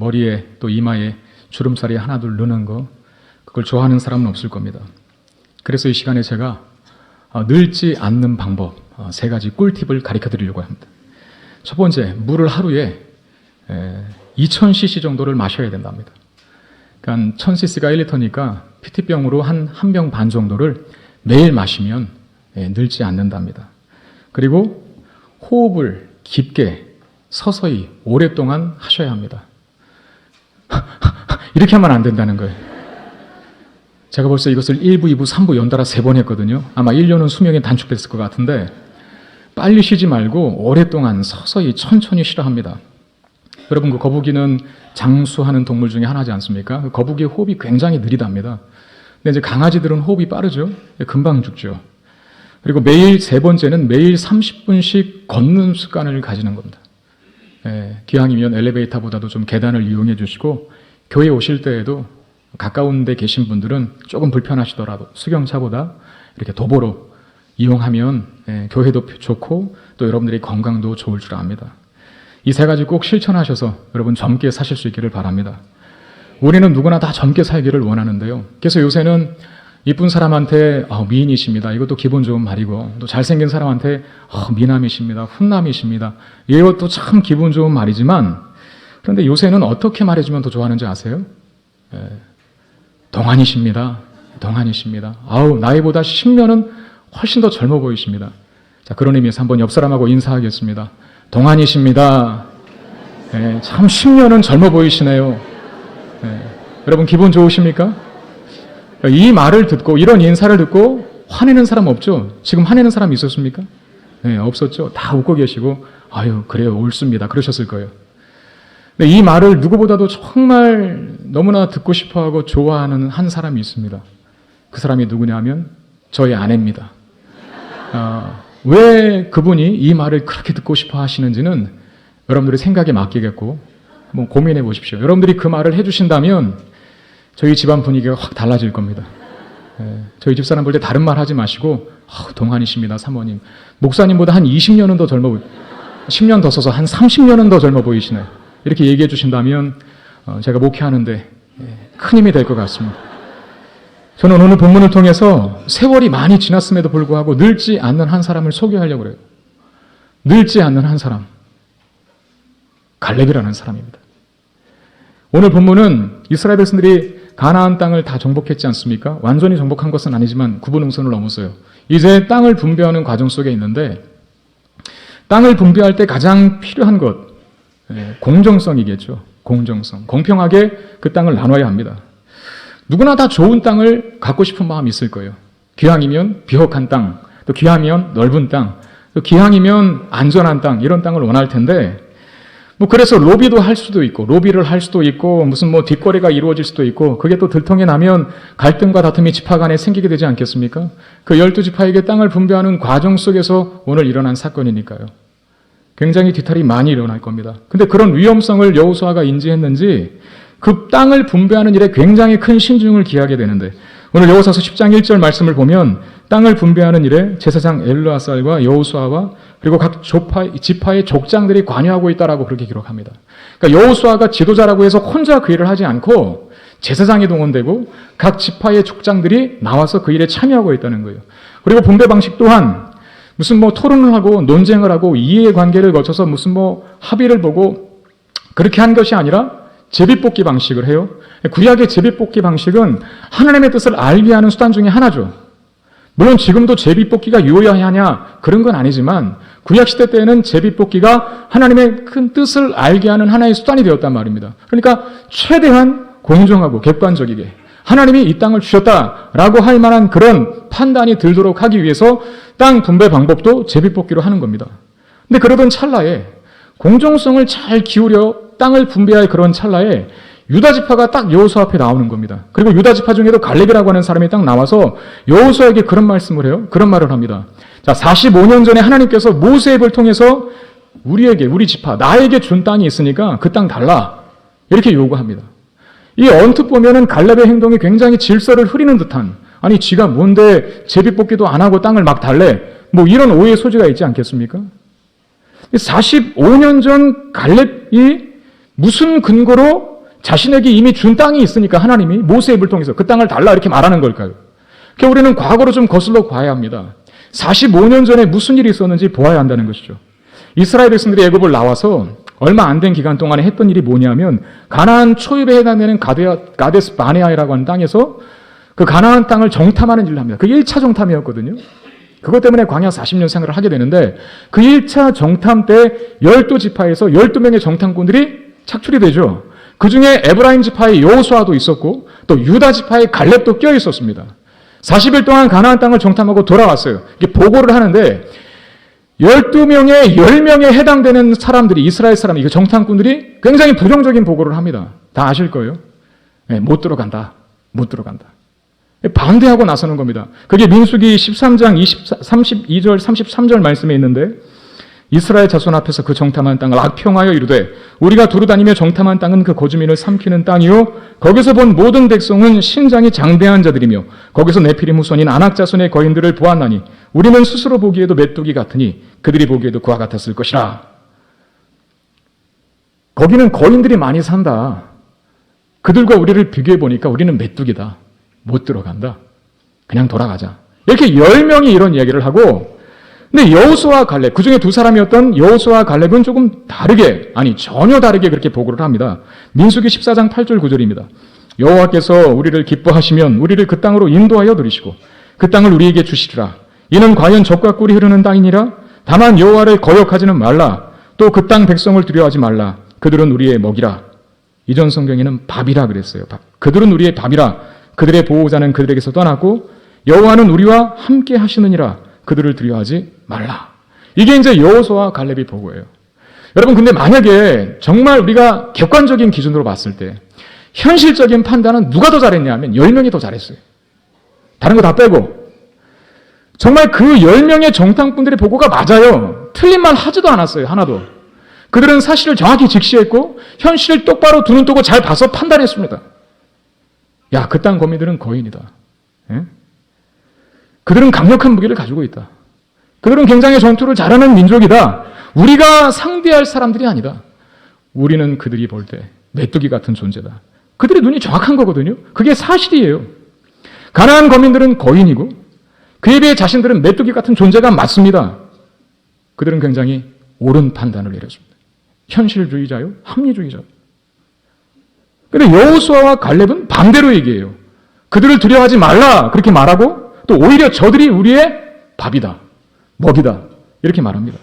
머리에 또 이마에 주름살이 하나둘 느는 거, 그걸 좋아하는 사람은 없을 겁니다. 그래서 이 시간에 제가 늙지 않는 방법 3가지 꿀팁을 가르쳐 드리려고 합니다. 첫 번째, 물을 하루에 2000cc 정도를 마셔야 된답니다. 그러니까 1000cc가 1리터니까 PT병으로 한 병 반 정도를 매일 마시면 늙지 않는답니다. 그리고 호흡을 깊게 서서히 오랫동안 하셔야 합니다. 이렇게 하면 안 된다는 거예요. 제가 벌써 이것을 1부, 2부, 3부 연달아 3번 했거든요. 아마 1년은 수명이 단축됐을 것 같은데 빨리 쉬지 말고 오랫동안 서서히 천천히 쉬라 합니다. 여러분, 그 거북이는 장수하는 동물 중에 하나지 않습니까? 그 거북이의 호흡이 굉장히 느리답니다. 근데 이제 강아지들은 호흡이 빠르죠. 금방 죽죠. 그리고 매일 3번째는 매일 30분씩 걷는 습관을 가지는 겁니다. 기왕이면 엘리베이터보다도 좀 계단을 이용해 주시고 교회 오실 때에도 가까운 데 계신 분들은 조금 불편하시더라도 수경차보다 이렇게 도보로 이용하면 교회도 좋고 또 여러분들의 건강도 좋을 줄 압니다. 이 3가지 꼭 실천하셔서 여러분 젊게 사실 수 있기를 바랍니다. 우리는 누구나 다 젊게 살기를 원하는데요. 그래서 요새는 이쁜 사람한테 미인이십니다. 이것도 기분 좋은 말이고, 또 잘생긴 사람한테 미남이십니다. 훈남이십니다. 이것도 참 기분 좋은 말이지만, 그런데 요새는 어떻게 말해주면 더 좋아하는지 아세요? 동안이십니다. 동안이십니다. 나이보다 10년은 훨씬 더 젊어 보이십니다. 자, 그런 의미에서 한번 옆 사람하고 인사하겠습니다. 동안이십니다. 참 10년은 젊어 보이시네요. 여러분 기분 좋으십니까? 이 말을 듣고 이런 인사를 듣고 화내는 사람 없죠? 지금 화내는 사람 있었습니까? 없었죠? 다 웃고 계시고 아유 그래요 옳습니다 그러셨을 거예요. 근데 이 말을 누구보다도 정말 너무나 듣고 싶어하고 좋아하는 한 사람이 있습니다. 그 사람이 누구냐면 저희 아내입니다. 왜 그분이 이 말을 그렇게 듣고 싶어 하시는지는 여러분들의 생각에 맡기겠고 한번 고민해 보십시오. 여러분들이 그 말을 해주신다면 저희 집안 분위기가 확 달라질 겁니다. 저희 집사람 볼 때 다른 말 하지 마시고 동안이십니다 사모님. 목사님보다 한 20년은 더 젊어 10년 더 써서 한 30년은 더 젊어 보이시네요. 이렇게 얘기해 주신다면 제가 목회하는데 큰 힘이 될 것 같습니다. 저는 오늘 본문을 통해서 세월이 많이 지났음에도 불구하고 늙지 않는 한 사람을 소개하려고 그래요. 늙지 않는 한 사람. 갈렙이라는 사람입니다. 오늘 본문은 이스라엘 백성들이 가나안 땅을 다 정복했지 않습니까? 완전히 정복한 것은 아니지만 구분응선을 넘었어요. 이제 땅을 분배하는 과정 속에 있는데 땅을 분배할 때 가장 필요한 것 공정성이겠죠. 공정성. 공평하게 그 땅을 나눠야 합니다. 누구나 다 좋은 땅을 갖고 싶은 마음이 있을 거예요. 기왕이면 비옥한 땅, 또 기왕이면 넓은 땅, 또 기왕이면 안전한 땅, 이런 땅을 원할 텐데 그래서 로비를 할 수도 있고 무슨 뒷거래가 이루어질 수도 있고 그게 또 들통이 나면 갈등과 다툼이 지파 간에 생기게 되지 않겠습니까? 그 12지파에게 땅을 분배하는 과정 속에서 오늘 일어난 사건이니까요. 굉장히 뒤탈이 많이 일어날 겁니다. 근데 그런 위험성을 여호수아가 인지했는지 그 땅을 분배하는 일에 굉장히 큰 신중을 기하게 되는데 오늘 여호수아서 10장 1절 말씀을 보면 땅을 분배하는 일에 제사장 엘르아살과 여호수아와 그리고 각 지파의 족장들이 관여하고 있다라고 그렇게 기록합니다. 그러니까 여호수아가 지도자라고 해서 혼자 그 일을 하지 않고 제사장이 동원되고 각 지파의 족장들이 나와서 그 일에 참여하고 있다는 거예요. 그리고 분배 방식 또한 무슨 토론을 하고 논쟁을 하고 이해관계를 거쳐서 무슨 합의를 보고 그렇게 한 것이 아니라 제비뽑기 방식을 해요. 구약의 제비뽑기 방식은 하나님의 뜻을 알게 하는 수단 중에 하나죠. 물론 지금도 제비뽑기가 유효하냐 그런 건 아니지만 구약시대 때에는 제비뽑기가 하나님의 큰 뜻을 알게 하는 하나의 수단이 되었단 말입니다. 그러니까 최대한 공정하고 객관적이게 하나님이 이 땅을 주셨다라고 할 만한 그런 판단이 들도록 하기 위해서 땅 분배 방법도 제비뽑기로 하는 겁니다. 근데 그러던 찰나에 공정성을 잘 기울여 땅을 분배할 그런 찰나에 유다지파가 딱 여호수아 앞에 나오는 겁니다. 그리고 유다지파 중에도 갈렙이라고 하는 사람이 딱 나와서 여호수아에게 그런 말씀을 해요. 그런 말을 합니다. 자, 45년 전에 하나님께서 모세를 통해서 우리 지파, 나에게 준 땅이 있으니까 그 땅 달라. 이렇게 요구합니다. 이 언뜻 보면은 갈렙의 행동이 굉장히 질서를 흐리는 듯한, 아니 지가 뭔데 제비뽑기도 안 하고 땅을 막 달래, 이런 오해의 소지가 있지 않겠습니까? 45년 전 갈렙이 무슨 근거로 자신에게 이미 준 땅이 있으니까 하나님이 모세의 입을 통해서 그 땅을 달라 이렇게 말하는 걸까요? 그러니까 우리는 과거로 좀 거슬러 봐야 합니다. 45년 전에 무슨 일이 있었는지 보아야 한다는 것이죠. 이스라엘 백성들이 애굽을 나와서 얼마 안 된 기간 동안에 했던 일이 뭐냐면 가나안 초입에 해당되는 가데스 바네아이라고 하는 땅에서 그 가나안 땅을 정탐하는 일을 합니다. 그게 1차 정탐이었거든요. 그것 때문에 광야 40년 생활을 하게 되는데 그 1차 정탐 때 12지파에서 12명의 정탐꾼들이 착출이 되죠. 그중에 에브라임 지파의 여호수아도 있었고 또 유다 지파의 갈렙도 껴 있었습니다. 40일 동안 가나안 땅을 정탐하고 돌아왔어요. 이게 보고를 하는데 12명의 10명에 해당되는 사람들이 이스라엘 사람이 정탐꾼들이 굉장히 부정적인 보고를 합니다. 다 아실 거예요. 네, 못 들어간다. 못 들어간다. 반대하고 나서는 겁니다. 그게 민수기 13장 32절 33절 말씀에 있는데 이스라엘 자손 앞에서 그 정탐한 땅을 악평하여 이르되 우리가 두루다니며 정탐한 땅은 그 거주민을 삼키는 땅이요 거기서 본 모든 백성은 신장이 장대한 자들이며 거기서 네피림 후손인 아낙 자손의 거인들을 보았나니 우리는 스스로 보기에도 메뚜기 같으니 그들이 보기에도 그와 같았을 것이라. 거기는 거인들이 많이 산다. 그들과 우리를 비교해 보니까 우리는 메뚜기다. 못 들어간다. 그냥 돌아가자. 이렇게 10명이 이런 이야기를 하고 근데 여호수아와 갈렙, 그 중에 두 사람이었던 여호수아와 갈렙은 조금 다르게, 아니 전혀 다르게 그렇게 보고를 합니다. 민수기 14장 8절 9절입니다. 여호와께서 우리를 기뻐하시면 우리를 그 땅으로 인도하여 들이시고 그 땅을 우리에게 주시리라. 이는 과연 젖과 꿀이 흐르는 땅이니라. 다만 여호와를 거역하지는 말라. 또 그 땅 백성을 두려워하지 말라. 그들은 우리의 먹이라. 이전 성경에는 밥이라 그랬어요. 밥. 그들은 우리의 밥이라. 그들의 보호자는 그들에게서 떠나고 여호와는 우리와 함께 하시느니라. 그들을 두려워하지 말라. 이게 이제 여호수아와 갈렙이 보고예요. 여러분 근데 만약에 정말 우리가 객관적인 기준으로 봤을 때 현실적인 판단은 누가 더 잘했냐 하면 10명이 더 잘했어요. 다른 거 다 빼고. 정말 그 10명의 정탐꾼들의 보고가 맞아요. 틀린 말 하지도 않았어요. 하나도. 그들은 사실을 정확히 직시했고 현실을 똑바로 두 눈 뜨고 잘 봐서 판단했습니다. 야, 그 땅 거민들은 거인이다. 예? 그들은 강력한 무기를 가지고 있다. 그들은 굉장히 전투를 잘하는 민족이다. 우리가 상대할 사람들이 아니다. 우리는 그들이 볼 때 메뚜기 같은 존재다. 그들의 눈이 정확한 거거든요. 그게 사실이에요. 가나안 거민들은 거인이고 그에 비해 자신들은 메뚜기 같은 존재가 맞습니다. 그들은 굉장히 옳은 판단을 내렸습니다. 현실주의자요? 합리주의자요? 그런데 여호수아와 갈렙은 반대로 얘기해요. 그들을 두려워하지 말라 그렇게 말하고 또 오히려 저들이 우리의 밥이다. 먹이다. 이렇게 말합니다.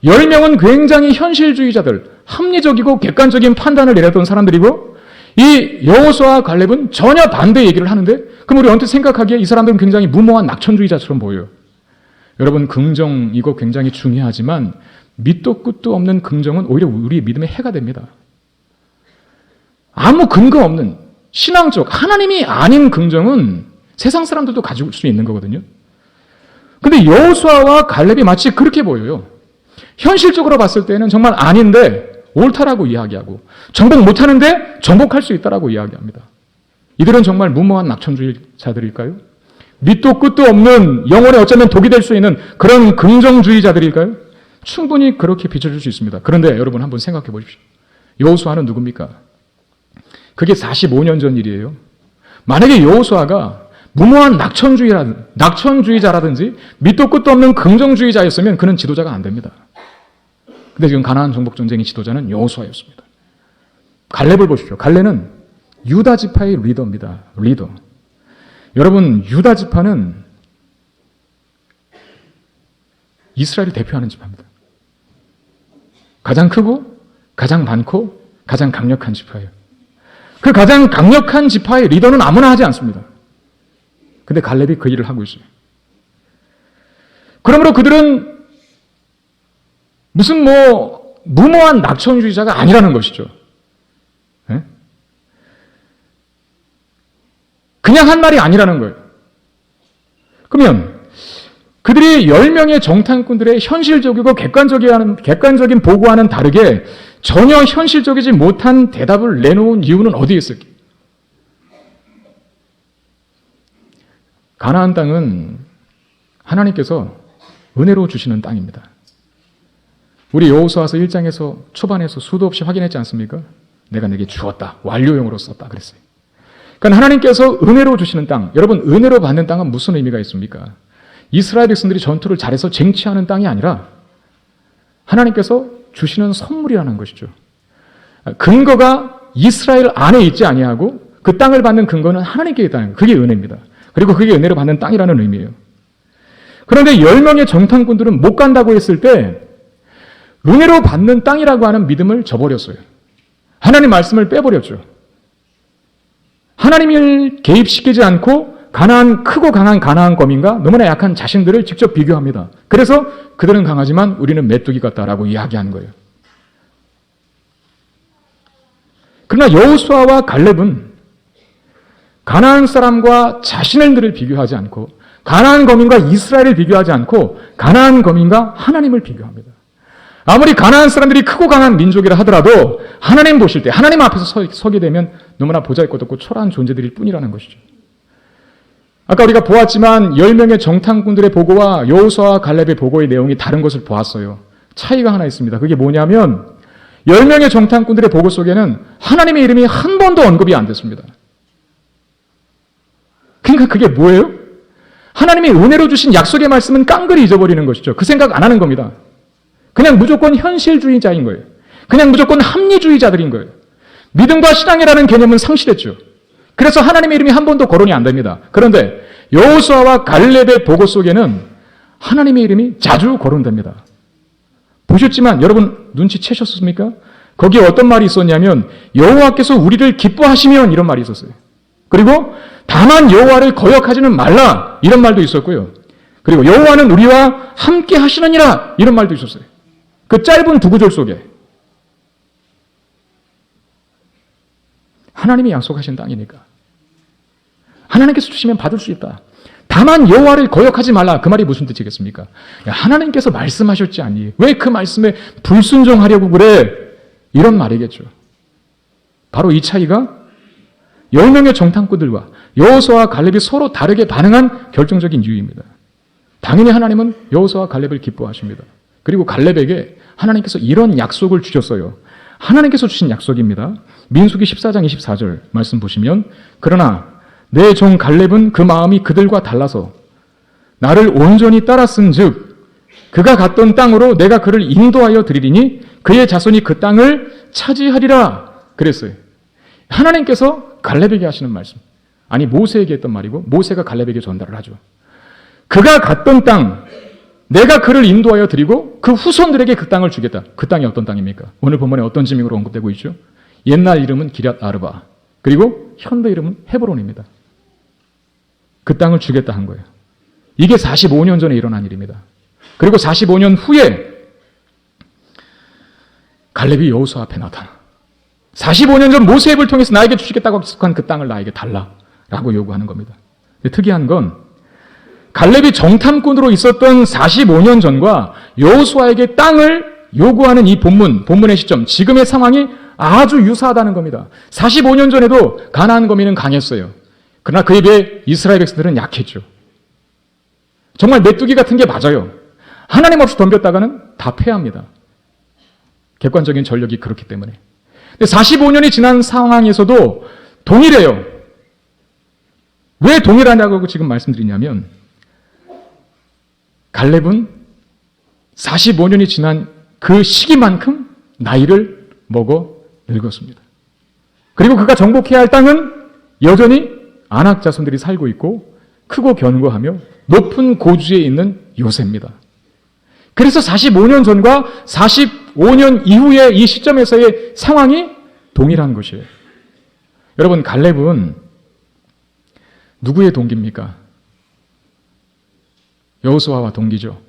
10명은 굉장히 현실주의자들, 합리적이고 객관적인 판단을 내렸던 사람들이고 이 여호수아와 갈렙은 전혀 반대 얘기를 하는데 그럼 우리 언뜻 생각하기에 이 사람들은 굉장히 무모한 낙천주의자처럼 보여요. 여러분 긍정 이거 굉장히 중요하지만 밑도 끝도 없는 긍정은 오히려 우리의 믿음에 해가 됩니다. 아무 근거 없는 신앙적 하나님이 아닌 긍정은 세상 사람들도 가질 수 있는 거거든요. 근데 여호수아와 갈렙이 마치 그렇게 보여요. 현실적으로 봤을 때는 정말 아닌데 옳다라고 이야기하고 정복 못하는데 정복할 수 있다라고 이야기합니다. 이들은 정말 무모한 낙천주의자들일까요? 밑도 끝도 없는 영혼에 어쩌면 독이 될 수 있는 그런 긍정주의자들일까요? 충분히 그렇게 비춰줄 수 있습니다. 그런데 여러분 한번 생각해 보십시오. 여호수아는 누굽니까? 그게 45년 전 일이에요. 만약에 여호수아가 무모한 낙천주의자라든지 밑도 끝도 없는 긍정주의자였으면 그는 지도자가 안 됩니다. 근데 지금 가나안 정복전쟁의 지도자는 여호수아였습니다. 갈렙을 보십시오. 갈렙은 유다 지파의 리더입니다. 리더. 여러분 유다 지파는 이스라엘을 대표하는 지파입니다. 가장 크고 가장 많고 가장 강력한 지파예요. 그 가장 강력한 지파의 리더는 아무나 하지 않습니다. 근데 갈렙이 그 일을 하고 있어요. 그러므로 그들은 무슨 무모한 낙천주의자가 아니라는 것이죠. 네? 그냥 한 말이 아니라는 거예요. 그러면 그들이 10명의 정탐꾼들의 현실적이고 객관적인 보고와는 다르게 전혀 현실적이지 못한 대답을 내놓은 이유는 어디에 있을까요? 가나안 땅은 하나님께서 은혜로 주시는 땅입니다. 우리 여호수아서 1장에서 초반에서 수도 없이 확인했지 않습니까? 내가 내게 주었다. 완료형으로 썼다. 그랬어요. 그러니까 하나님께서 은혜로 주시는 땅, 여러분 은혜로 받는 땅은 무슨 의미가 있습니까? 이스라엘 백성들이 전투를 잘해서 쟁취하는 땅이 아니라 하나님께서 주시는 선물이라는 것이죠. 근거가 이스라엘 안에 있지 아니하고 그 땅을 받는 근거는 하나님께 있다는 거예요. 그게 은혜입니다. 그리고 그게 은혜로 받는 땅이라는 의미예요. 그런데 10명의 정탐꾼들은 못 간다고 했을 때 은혜로 받는 땅이라고 하는 믿음을 저버렸어요. 하나님 말씀을 빼버렸죠. 하나님을 개입시키지 않고 크고 강한 가나안 거민과 너무나 약한 자신들을 직접 비교합니다. 그래서 그들은 강하지만 우리는 메뚜기 같다라고 이야기한 거예요. 그러나 여호수아와 갈렙은 가나안 사람과 자신들을 비교하지 않고 가나안 거민과 이스라엘을 비교하지 않고 가나안 거민과 하나님을 비교합니다. 아무리 가나안 사람들이 크고 강한 민족이라 하더라도 하나님 보실 때 하나님 앞에서 서게 되면 너무나 보잘것없고 초라한 존재들일 뿐이라는 것이죠. 아까 우리가 보았지만 10명의 정탐꾼들의 보고와 여호수아와 갈렙의 보고의 내용이 다른 것을 보았어요. 차이가 하나 있습니다. 그게 뭐냐면 10명의 정탐꾼들의 보고 속에는 하나님의 이름이 한 번도 언급이 안 됐습니다. 그러니까 그게 뭐예요? 하나님이 은혜로 주신 약속의 말씀은 깡그리 잊어버리는 것이죠. 그 생각 안 하는 겁니다. 그냥 무조건 현실주의자인 거예요. 그냥 무조건 합리주의자들인 거예요. 믿음과 신앙이라는 개념은 상실했죠. 그래서 하나님의 이름이 한 번도 거론이 안 됩니다. 그런데 여호수아와 갈렙의 보고 속에는 하나님의 이름이 자주 거론됩니다. 보셨지만 여러분 눈치채셨습니까? 거기에 어떤 말이 있었냐면 여호와께서 우리를 기뻐하시면 이런 말이 있었어요. 그리고 다만 여호와를 거역하지는 말라 이런 말도 있었고요. 그리고 여호와는 우리와 함께 하시느니라 이런 말도 있었어요. 그 짧은 두 구절 속에 하나님이 약속하신 땅이니까 하나님께서 주시면 받을 수 있다. 다만 여호와를 거역하지 말라. 그 말이 무슨 뜻이겠습니까? 야, 하나님께서 말씀하셨지 않니? 왜 그 말씀에 불순종하려고 그래? 이런 말이겠죠. 바로 이 차이가 10명의 정탐꾼들과 여호수아와 갈렙이 서로 다르게 반응한 결정적인 이유입니다. 당연히 하나님은 여호수아와 갈렙을 기뻐하십니다. 그리고 갈렙에게 하나님께서 이런 약속을 주셨어요. 하나님께서 주신 약속입니다. 민수기 14장 24절 말씀 보시면 그러나 내 종 갈렙은 그 마음이 그들과 달라서 나를 온전히 따랐은즉 그가 갔던 땅으로 내가 그를 인도하여 드리리니 그의 자손이 그 땅을 차지하리라 그랬어요. 하나님께서 갈렙에게 하시는 말씀. 아니 모세에게 했던 말이고 모세가 갈렙에게 전달을 하죠. 그가 갔던 땅 내가 그를 인도하여 드리고 그 후손들에게 그 땅을 주겠다. 그 땅이 어떤 땅입니까? 오늘 본문에 어떤 지명으로 언급되고 있죠? 옛날 이름은 기럇 아르바 그리고 현대 이름은 헤브론입니다. 그 땅을 주겠다 한 거예요. 이게 45년 전에 일어난 일입니다. 그리고 45년 후에 갈렙이 여호수아 앞에 나타나 45년 전 모세의 입을 통해서 나에게 주시겠다고 약속한 그 땅을 나에게 달라라고 요구하는 겁니다. 특이한 건 갈렙이 정탐꾼으로 있었던 45년 전과 여호수아에게 땅을 요구하는 이 본문의 시점, 지금의 상황이 아주 유사하다는 겁니다. 45년 전에도 가나안 거민은 강했어요. 그러나 그에 비해 이스라엘 백성들은 약했죠. 정말 메뚜기 같은 게 맞아요. 하나님 없이 덤볐다가는 다 패합니다. 객관적인 전력이 그렇기 때문에. 근데 45년이 지난 상황에서도 동일해요. 왜 동일하냐고 지금 말씀드리냐면 갈렙은 45년이 지난 그 시기만큼 나이를 먹어 늙었습니다. 그리고 그가 정복해야 할 땅은 여전히 아낙 자손들이 살고 있고 크고 견고하며 높은 고주에 있는 요새입니다. 그래서 45년 전과 45년 이후의 이 시점에서의 상황이 동일한 것이에요. 여러분 갈렙은 누구의 동기입니까? 여호수아와 동기죠.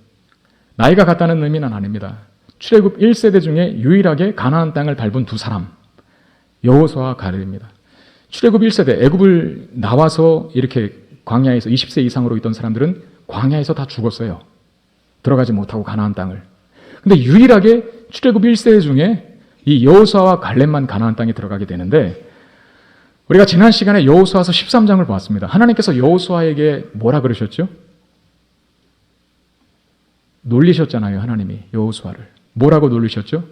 나이가 같다는 의미는 아닙니다. 출애굽 1세대 중에 유일하게 가나안 땅을 밟은 두 사람 여호수아와 갈렙입니다. 출애굽 1세대 애굽을 나와서 이렇게 광야에서 20세 이상으로 있던 사람들은 광야에서 다 죽었어요. 들어가지 못하고 가나안 땅을. 근데 유일하게 출애굽 1세대 중에 이 여호수아와 갈렙만 가나안 땅에 들어가게 되는데 우리가 지난 시간에 여호수아서 13장을 보았습니다. 하나님께서 여호수아에게 뭐라 그러셨죠? 놀리셨잖아요. 하나님이 여호수아를. 뭐라고 놀리셨죠?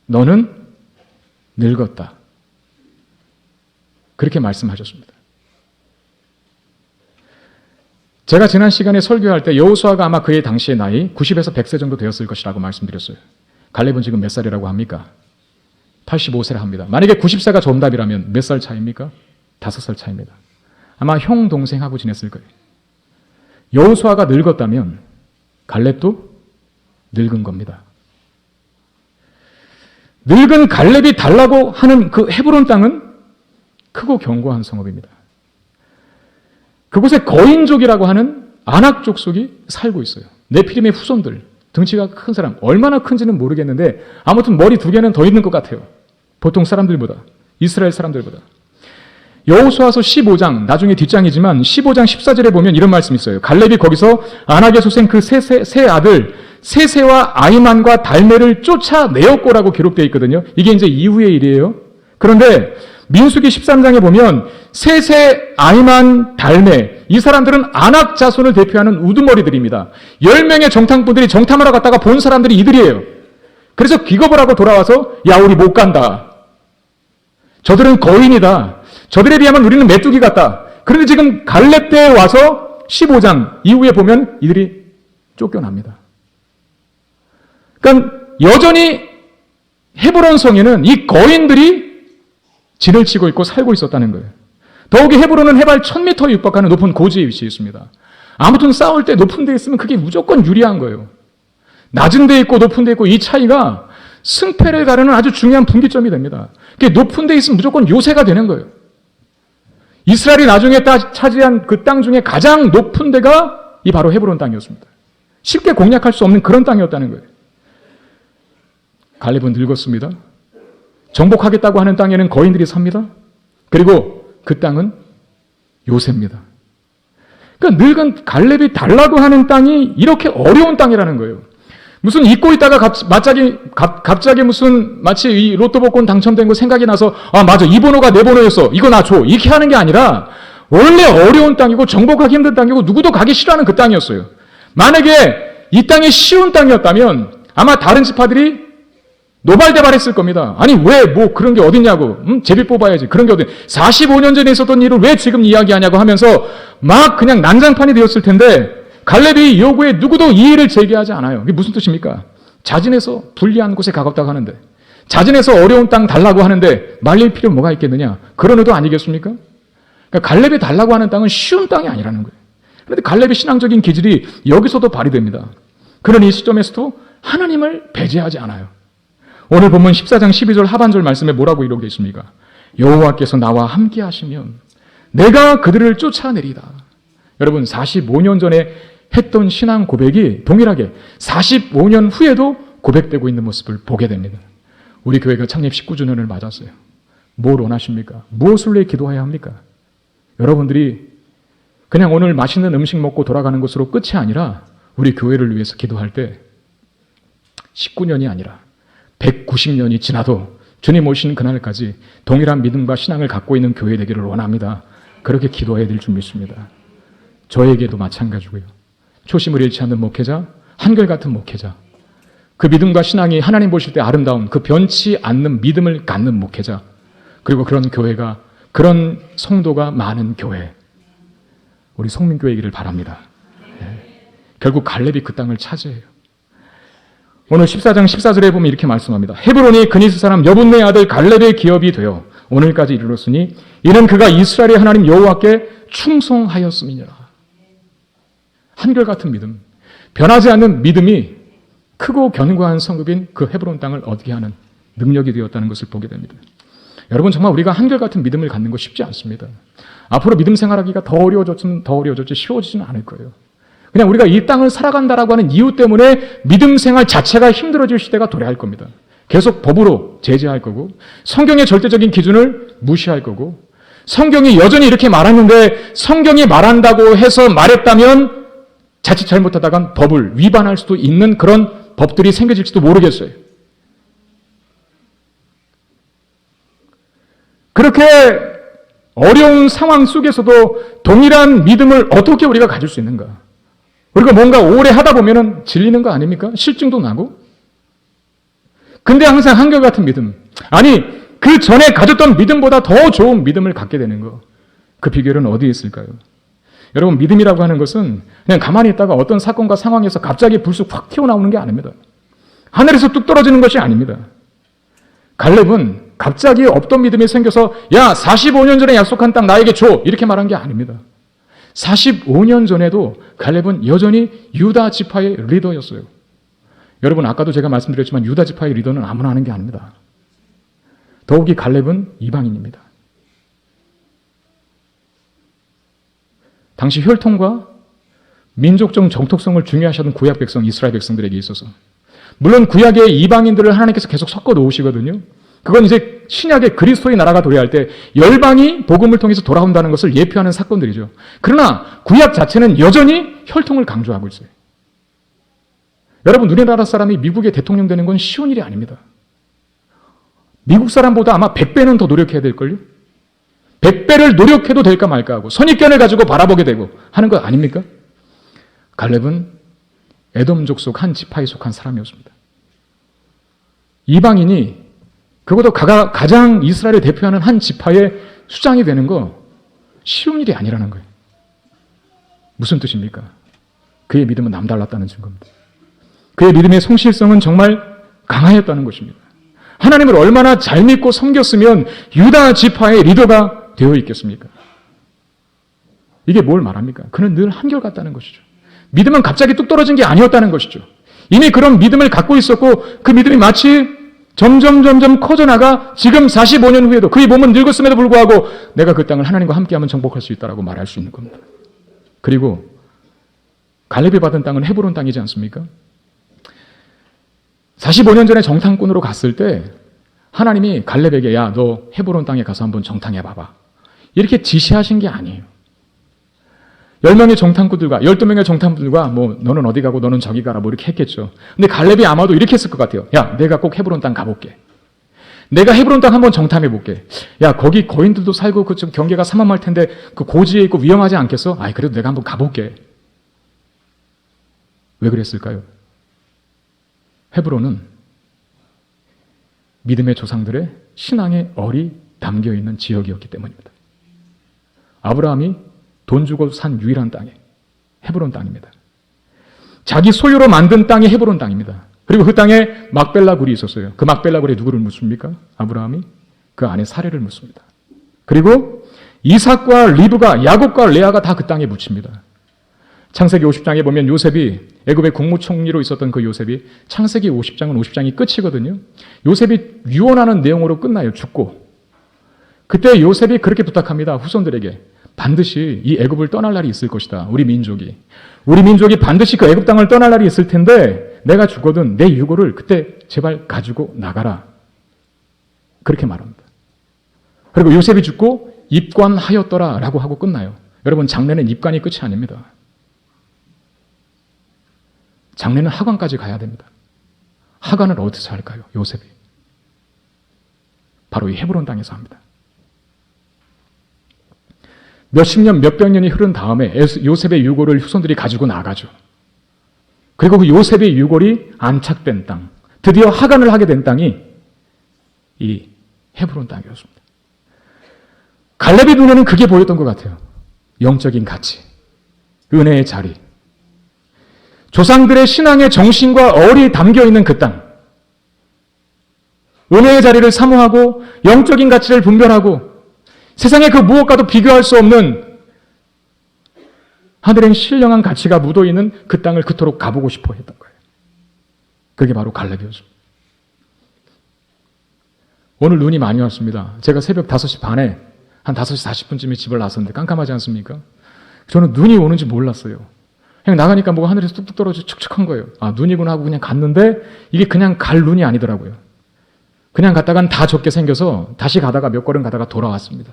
너는 늙었다. 그렇게 말씀하셨습니다. 제가 지난 시간에 설교할 때 여호수아가 아마 그의 당시의 나이 90에서 100세 정도 되었을 것이라고 말씀드렸어요. 갈렙은 지금 몇 살이라고 합니까? 85세라 합니다. 만약에 90세가 정답이라면 몇 살 차이입니까? 5살 차이입니다. 아마 형, 동생하고 지냈을 거예요. 여호수아가 늙었다면 갈렙도 늙은 겁니다. 늙은 갈렙이 달라고 하는 그 헤브론 땅은 크고 견고한 성읍입니다. 그곳에 거인족이라고 하는 아낙 족속이 살고 있어요. 네피림의 후손들, 등치가 큰 사람, 얼마나 큰지는 모르겠는데 아무튼 머리 2개는 더 있는 것 같아요. 보통 사람들보다, 이스라엘 사람들보다. 여호수아서 15장, 나중에 뒷장이지만 15장 14절에 보면 이런 말씀이 있어요. 갈렙이 거기서 아낙의 소생 그 세 아들 세세와 아이만과 달메를 쫓아내었고라고 기록되어 있거든요. 이게 이제 이후의 일이에요. 그런데 민수기 13장에 보면 세세, 아이만, 달메 이 사람들은 아낙 자손을 대표하는 우두머리들입니다. 10명의 정탐꾼들이 정탐하러 갔다가 본 사람들이 이들이에요. 그래서 기겁을 하고 돌아와서 야 우리 못 간다. 저들은 거인이다. 저들에 비하면 우리는 메뚜기 같다. 그런데 지금 갈렙 때에 와서 15장 이후에 보면 이들이 쫓겨납니다. 그러니까 여전히 헤브론 성에는 이 거인들이 진을 치고 있고 살고 있었다는 거예요. 더욱이 헤브론은 해발 1000m에 육박하는 높은 고지에 위치해 있습니다. 아무튼 싸울 때 높은 데 있으면 그게 무조건 유리한 거예요. 낮은 데 있고 높은 데 있고 이 차이가 승패를 가르는 아주 중요한 분기점이 됩니다. 높은 데 있으면 무조건 요새가 되는 거예요. 이스라엘이 나중에 차지한 그 땅 중에 가장 높은 데가 이 바로 헤브론 땅이었습니다. 쉽게 공략할 수 없는 그런 땅이었다는 거예요. 갈렙은 늙었습니다. 정복하겠다고 하는 땅에는 거인들이 삽니다. 그리고 그 땅은 요새입니다. 그러니까 늙은 갈렙이 달라고 하는 땅이 이렇게 어려운 땅이라는 거예요. 무슨 잊고 있다가 갑자기 무슨 마치 이 로또 복권 당첨된 거 생각이 나서 아 맞아 이 번호가 내 번호였어 이거 나 줘 이렇게 하는 게 아니라 원래 어려운 땅이고 정복하기 힘든 땅이고 누구도 가기 싫어하는 그 땅이었어요. 만약에 이 땅이 쉬운 땅이었다면 아마 다른 지파들이 노발대발했을 겁니다. 아니 왜 뭐 그런 게 어딨냐고 제비 뽑아야지 그런 게 어디 45년 전에 있었던 일을 왜 지금 이야기하냐고 하면서 막 그냥 난장판이 되었을 텐데 갈렙이 요구에 누구도 이의를 제기하지 않아요. 이게 무슨 뜻입니까? 자진해서 불리한 곳에 가깝다고 하는데 자진해서 어려운 땅 달라고 하는데 말릴 필요 뭐가 있겠느냐 그런 의도 아니겠습니까? 그러니까 갈렙이 달라고 하는 땅은 쉬운 땅이 아니라는 거예요. 그런데 갈렙의 신앙적인 기질이 여기서도 발휘됩니다. 그런 이 시점에서도 하나님을 배제하지 않아요. 오늘 본문 14장 12절 하반절 말씀에 뭐라고 이러고 있습니까? 여호와께서 나와 함께 하시면 내가 그들을 쫓아내리다. 여러분 45년 전에 했던 신앙 고백이 동일하게 45년 후에도 고백되고 있는 모습을 보게 됩니다. 우리 교회가 창립 19주년을 맞았어요. 뭘 원하십니까? 무엇을 위해 기도해야 합니까? 여러분들이 그냥 오늘 맛있는 음식 먹고 돌아가는 것으로 끝이 아니라 우리 교회를 위해서 기도할 때 19년이 아니라 190년이 지나도 주님 오시는 그날까지 동일한 믿음과 신앙을 갖고 있는 교회 되기를 원합니다. 그렇게 기도해야 될 줄 믿습니다. 저에게도 마찬가지고요. 초심을 잃지 않는 목회자, 한결같은 목회자, 그 믿음과 신앙이 하나님 보실 때 아름다운 그 변치 않는 믿음을 갖는 목회자, 그리고 그런 교회가, 그런 성도가 많은 교회, 우리 성민교회이기를 바랍니다. 결국 갈렙이 그 땅을 차지해요. 오늘 14장 14절에 보면 이렇게 말씀합니다. 헤브론이 그니스 사람 여분네 아들 갈렙의 기업이 되어 오늘까지 이르렀으니 이는 그가 이스라엘의 하나님 여호와께 충성하였음이니라. 한결같은 믿음, 변하지 않는 믿음이 크고 견고한 성읍인 그 헤브론 땅을 얻게 하는 능력이 되었다는 것을 보게 됩니다. 여러분 정말 우리가 한결같은 믿음을 갖는 거 쉽지 않습니다. 앞으로 믿음 생활하기가 더 어려워졌지 쉬워지지는 않을 거예요. 그냥 우리가 이 땅을 살아간다라고 하는 이유 때문에 믿음 생활 자체가 힘들어질 시대가 도래할 겁니다. 계속 법으로 제재할 거고 성경의 절대적인 기준을 무시할 거고 성경이 여전히 이렇게 말하는데 성경이 말한다고 해서 말했다면 자칫 잘못하다간 법을 위반할 수도 있는 그런 법들이 생겨질지도 모르겠어요. 그렇게 어려운 상황 속에서도 동일한 믿음을 어떻게 우리가 가질 수 있는가? 우리가 뭔가 오래 하다 보면은 질리는 거 아닙니까? 실증도 나고. 근데 항상 한결같은 믿음. 아니, 그 전에 가졌던 믿음보다 더 좋은 믿음을 갖게 되는 거. 그 비결은 어디에 있을까요? 여러분, 믿음이라고 하는 것은 그냥 가만히 있다가 어떤 사건과 상황에서 갑자기 불쑥 확 튀어나오는 게 아닙니다. 하늘에서 뚝 떨어지는 것이 아닙니다. 갈렙은 갑자기 없던 믿음이 생겨서 야, 45년 전에 약속한 땅 나에게 줘. 이렇게 말한 게 아닙니다. 45년 전에도 갈렙은 여전히 유다 지파의 리더였어요. 여러분, 아까도 제가 말씀드렸지만 유다 지파의 리더는 아무나 하는 게 아닙니다. 더욱이 갈렙은 이방인입니다. 당시 혈통과 민족적 정통성을 중요하시던 구약 백성, 이스라엘 백성들에게 있어서 물론 구약의 이방인들을 하나님께서 계속 섞어 놓으시거든요. 그건 이제 신약의 그리스도의 나라가 도래할 때 열방이 복음을 통해서 돌아온다는 것을 예표하는 사건들이죠. 그러나 구약 자체는 여전히 혈통을 강조하고 있어요. 여러분, 우리나라 사람이 미국의 대통령 되는 건 쉬운 일이 아닙니다. 미국 사람보다 아마 100배는 더 노력해야 될걸요? 100배를 노력해도 될까 말까 하고 선입견을 가지고 바라보게 되고 하는 것 아닙니까? 갈렙은 에돔족 속 한 지파에 속한 사람이었습니다. 이방인이 그것도 가장 이스라엘을 대표하는 한 지파의 수장이 되는 거 쉬운 일이 아니라는 거예요. 무슨 뜻입니까? 그의 믿음은 남달랐다는 증거입니다. 그의 믿음의 성실성은 정말 강하였다는 것입니다. 하나님을 얼마나 잘 믿고 섬겼으면 유다 지파의 리더가 되어 있겠습니까? 이게 뭘 말합니까? 그는 늘 한결같다는 것이죠. 믿음은 갑자기 뚝 떨어진 게 아니었다는 것이죠. 이미 그런 믿음을 갖고 있었고 그 믿음이 마치 점점 커져나가 지금 45년 후에도 그의 몸은 늙었음에도 불구하고 내가 그 땅을 하나님과 함께하면 정복할 수 있다라고 말할 수 있는 겁니다. 그리고 갈렙이 받은 땅은 헤브론 땅이지 않습니까? 45년 전에 정탐꾼으로 갔을 때 하나님이 갈렙에게 야, 너 헤브론 땅에 가서 한번 정탐해 봐봐. 이렇게 지시하신 게 아니에요. 10명의 정탐꾼들과 12명의 정탐꾼들과 뭐 너는 어디 가고 너는 저기 가라 뭐 이렇게 했겠죠. 근데 갈렙이 아마도 이렇게 했을 것 같아요. 야, 내가 꼭 헤브론 땅 가볼게. 내가 헤브론 땅 한번 정탐해 볼게. 야, 거기 거인들도 살고 그 경계가 삼엄할 텐데 그 고지에 있고 위험하지 않겠어? 아이, 그래도 내가 한번 가볼게. 왜 그랬을까요? 헤브론은 믿음의 조상들의 신앙의 얼이 담겨있는 지역이었기 때문입니다. 아브라함이 돈 주고 산 유일한 땅이 헤브론 땅입니다. 자기 소유로 만든 땅이 헤브론 땅입니다. 그리고 그 땅에 막벨라 굴이 있었어요. 그 막벨라 굴에 누구를 묻습니까? 아브라함이 그 안에 사례를 묻습니다. 그리고 이삭과 리브가 야곱과 레아가 다 그 땅에 묻힙니다. 창세기 50장에 보면 요셉이 애굽의 국무총리로 있었던 그 요셉이 창세기 50장은 50장이 끝이거든요. 요셉이 유언하는 내용으로 끝나요. 죽고. 그때 요셉이 그렇게 부탁합니다. 후손들에게. 반드시 이 애굽을 떠날 날이 있을 것이다. 우리 민족이 반드시 그 애굽 땅을 떠날 날이 있을 텐데 내가 죽거든 내 유고를 그때 제발 가지고 나가라. 그렇게 말합니다. 그리고 요셉이 죽고 입관하였더라라고 하고 끝나요. 여러분, 장례는 입관이 끝이 아닙니다. 장례는 하관까지 가야 됩니다. 하관을 어디서 할까요? 요셉이. 바로 이 헤브론 땅에서 합니다. 몇십 년, 몇백 년이 흐른 다음에 요셉의 유골을 후손들이 가지고 나가죠. 그리고 그 요셉의 유골이 안착된 땅, 드디어 하관을 하게 된 땅이 이 헤브론 땅이었습니다. 갈렙의 눈에는 그게 보였던 것 같아요. 영적인 가치, 은혜의 자리, 조상들의 신앙의 정신과 얼이 담겨있는 그 땅, 은혜의 자리를 사모하고 영적인 가치를 분별하고 세상의 그 무엇과도 비교할 수 없는 하늘엔 신령한 가치가 묻어있는 그 땅을 그토록 가보고 싶어 했던 거예요. 그게 바로 갈렙이었습니다. 오늘 눈이 많이 왔습니다. 제가 새벽 5시 반에 한 5시 40분쯤에 집을 나섰는데 깜깜하지 않습니까? 저는 눈이 오는지 몰랐어요. 그냥 나가니까 뭐가 하늘에서 뚝뚝 떨어져 축축한 거예요. 아, 눈이구나 하고 그냥 갔는데 이게 그냥 갈 눈이 아니더라고요. 그냥 갔다간 다 적게 생겨서 다시 가다가 몇 걸음 가다가 돌아왔습니다.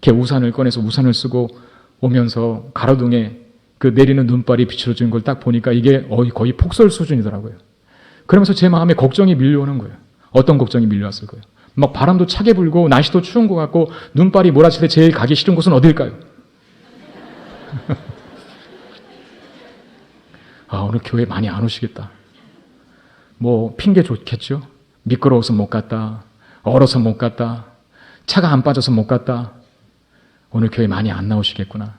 이렇게 우산을 꺼내서 우산을 쓰고 오면서 가로등에 그 내리는 눈발이 비춰지는 걸 딱 보니까 이게 거의 폭설 수준이더라고요. 그러면서 제 마음에 걱정이 밀려오는 거예요. 어떤 걱정이 밀려왔을 거예요. 막 바람도 차게 불고 날씨도 추운 것 같고 눈발이 몰아칠 때 제일 가기 싫은 곳은 어딜까요? 오늘 교회 많이 안 오시겠다. 뭐 핑계 좋겠죠. 미끄러워서 못 갔다. 얼어서 못 갔다. 차가 안 빠져서 못 갔다. 오늘 교회 많이 안 나오시겠구나.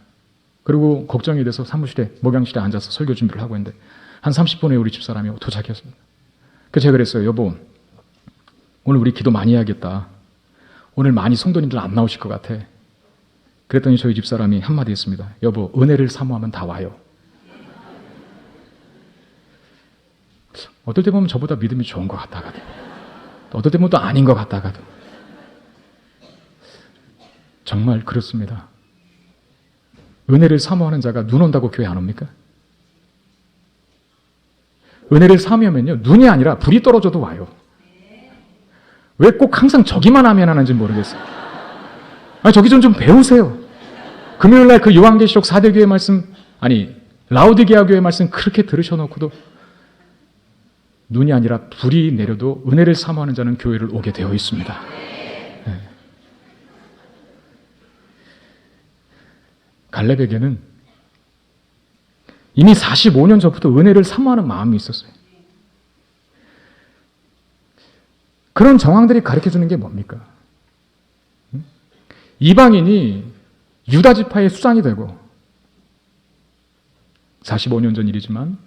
그리고 걱정이 돼서 사무실에 목양실에 앉아서 설교 준비를 하고 있는데 한 30분 후에 우리 집사람이 도착했습니다. 그래서 제가 그랬어요. 여보, 오늘 우리 기도 많이 해야겠다. 오늘 많이 성도님들 안 나오실 것 같아. 그랬더니 저희 집사람이 한마디 했습니다. 여보, 은혜를 사모하면 다 와요. 어떨 때 보면 저보다 믿음이 좋은 것 같다가도, 어떨 때 보면 또 아닌 것 같다가도. 정말 그렇습니다. 은혜를 사모하는 자가 눈 온다고 교회 안 옵니까? 은혜를 사모하면요, 눈이 아니라 불이 떨어져도 와요. 왜 꼭 항상 저기만 하면 하는지 모르겠어요. 저기 좀 배우세요. 금요일날 그 요한계시록 4대 교회 말씀, 라우디게아 교회 말씀 그렇게 들으셔놓고도 눈이 아니라 불이 내려도 은혜를 사모하는 자는 교회를 오게 되어 있습니다. 네. 갈렙에게는 이미 45년 전부터 은혜를 사모하는 마음이 있었어요. 그런 정황들이 가르쳐주는 게 뭡니까? 이방인이 유다 지파의 수장이 되고 45년 전 일이지만,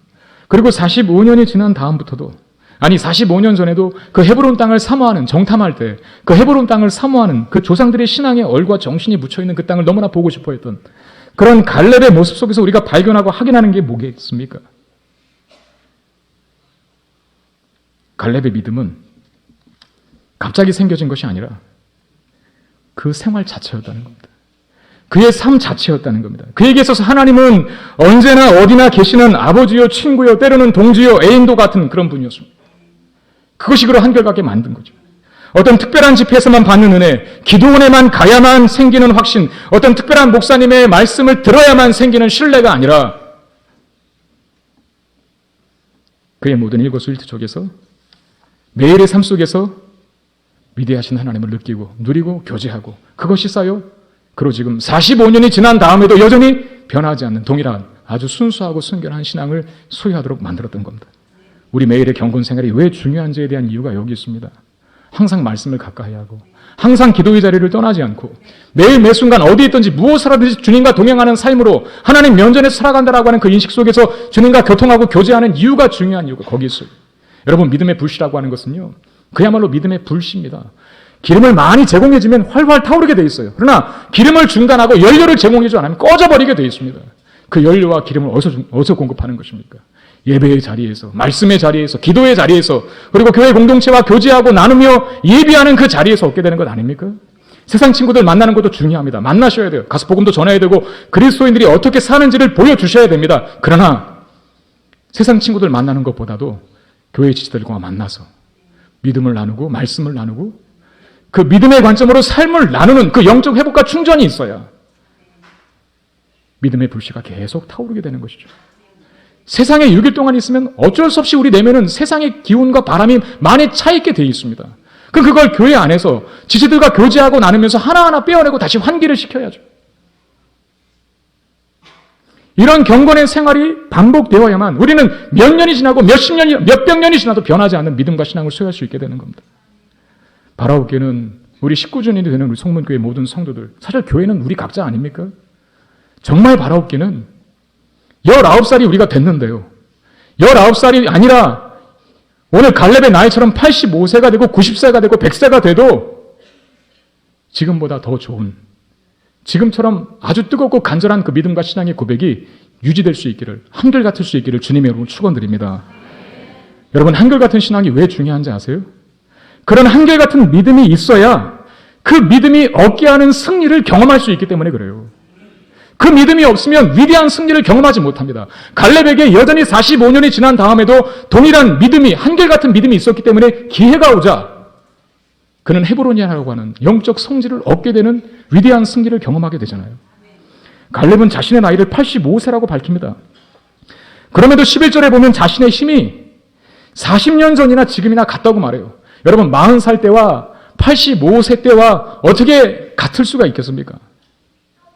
그리고 45년이 지난 다음부터도, 45년 전에도 그 헤브론 땅을 사모하는, 정탐할 때 그 헤브론 땅을 사모하는 그 조상들의 신앙의 얼과 정신이 묻혀있는 그 땅을 너무나 보고 싶어 했던 그런 갈렙의 모습 속에서 우리가 발견하고 확인하는 게 뭐겠습니까? 갈렙의 믿음은 갑자기 생겨진 것이 아니라 그 생활 자체였다는 겁니다. 그의 삶 자체였다는 겁니다. 그에게 있어서 하나님은 언제나 어디나 계시는 아버지요, 친구요, 때로는 동지요, 애인도 같은 그런 분이었습니다. 그것이 그를 한결같게 만든 거죠. 어떤 특별한 집회에서만 받는 은혜, 기도원에만 가야만 생기는 확신, 어떤 특별한 목사님의 말씀을 들어야만 생기는 신뢰가 아니라 그의 모든 일거수일투 속에서 매일의 삶 속에서 위대하신 하나님을 느끼고 누리고 교제하고, 그것이 쌓여 그로 지금 45년이 지난 다음에도 여전히 변하지 않는 동일한 아주 순수하고 순결한 신앙을 소유하도록 만들었던 겁니다. 우리 매일의 경건 생활이 왜 중요한지에 대한 이유가 여기 있습니다. 항상 말씀을 가까이 하고, 항상 기도의 자리를 떠나지 않고, 매일 매 순간 어디에 있든지 무엇을 하든지 주님과 동행하는 삶으로 하나님 면전에서 살아간다라고 하는 그 인식 속에서 주님과 교통하고 교제하는 이유가, 중요한 이유가 거기 있어요. 여러분, 믿음의 불씨라고 하는 것은요, 그야말로 믿음의 불씨입니다. 기름을 많이 제공해주면 활활 타오르게 돼 있어요. 그러나 기름을 중단하고 연료를 제공해주지 않으면 꺼져버리게 돼 있습니다. 그 연료와 기름을 어디서 공급하는 것입니까? 예배의 자리에서, 말씀의 자리에서, 기도의 자리에서, 그리고 교회 공동체와 교제하고 나누며 예비하는 그 자리에서 얻게 되는 것 아닙니까? 세상 친구들 만나는 것도 중요합니다. 만나셔야 돼요. 가서 복음도 전해야 되고 그리스도인들이 어떻게 사는지를 보여주셔야 됩니다. 그러나 세상 친구들 만나는 것보다도 교회 지체들과 만나서 믿음을 나누고 말씀을 나누고 그 믿음의 관점으로 삶을 나누는 그 영적 회복과 충전이 있어야 믿음의 불씨가 계속 타오르게 되는 것이죠. 세상에 6일 동안 있으면 어쩔 수 없이 우리 내면은 세상의 기운과 바람이 많이 차 있게 되어 있습니다. 그걸 교회 안에서 지체들과 교제하고 나누면서 하나하나 빼어내고 다시 환기를 시켜야죠. 이런 경건의 생활이 반복되어야만 우리는 몇 년이 지나고 몇십 년이, 몇백 년이 지나도 변하지 않는 믿음과 신앙을 소유할 수 있게 되는 겁니다. 바라옵교회는 우리 19주년이 되는 우리 송문교회 모든 성도들, 사실 교회는 우리 각자 아닙니까? 정말 바라옵교회는 19살이 우리가 됐는데요. 19살이 아니라 오늘 갈렙의 나이처럼 85세가 되고 90세가 되고 100세가 돼도 지금보다 더 좋은, 지금처럼 아주 뜨겁고 간절한 그 믿음과 신앙의 고백이 유지될 수 있기를, 한결같을 수 있기를 주님의 이름으로 축원드립니다. 여러분, 한결같은 신앙이 왜 중요한지 아세요? 그런 한결같은 믿음이 있어야 그 믿음이 얻게 하는 승리를 경험할 수 있기 때문에 그래요. 그 믿음이 없으면 위대한 승리를 경험하지 못합니다. 갈렙에게 여전히 45년이 지난 다음에도 동일한 믿음이, 한결같은 믿음이 있었기 때문에 기회가 오자 그는 헤브론이라고 하는 영적 성지를 얻게 되는 위대한 승리를 경험하게 되잖아요. 갈렙은 자신의 나이를 85세라고 밝힙니다. 그럼에도 11절에 보면 자신의 힘이 40년 전이나 지금이나 같다고 말해요. 여러분, 40살 때와 85세 때와 어떻게 같을 수가 있겠습니까?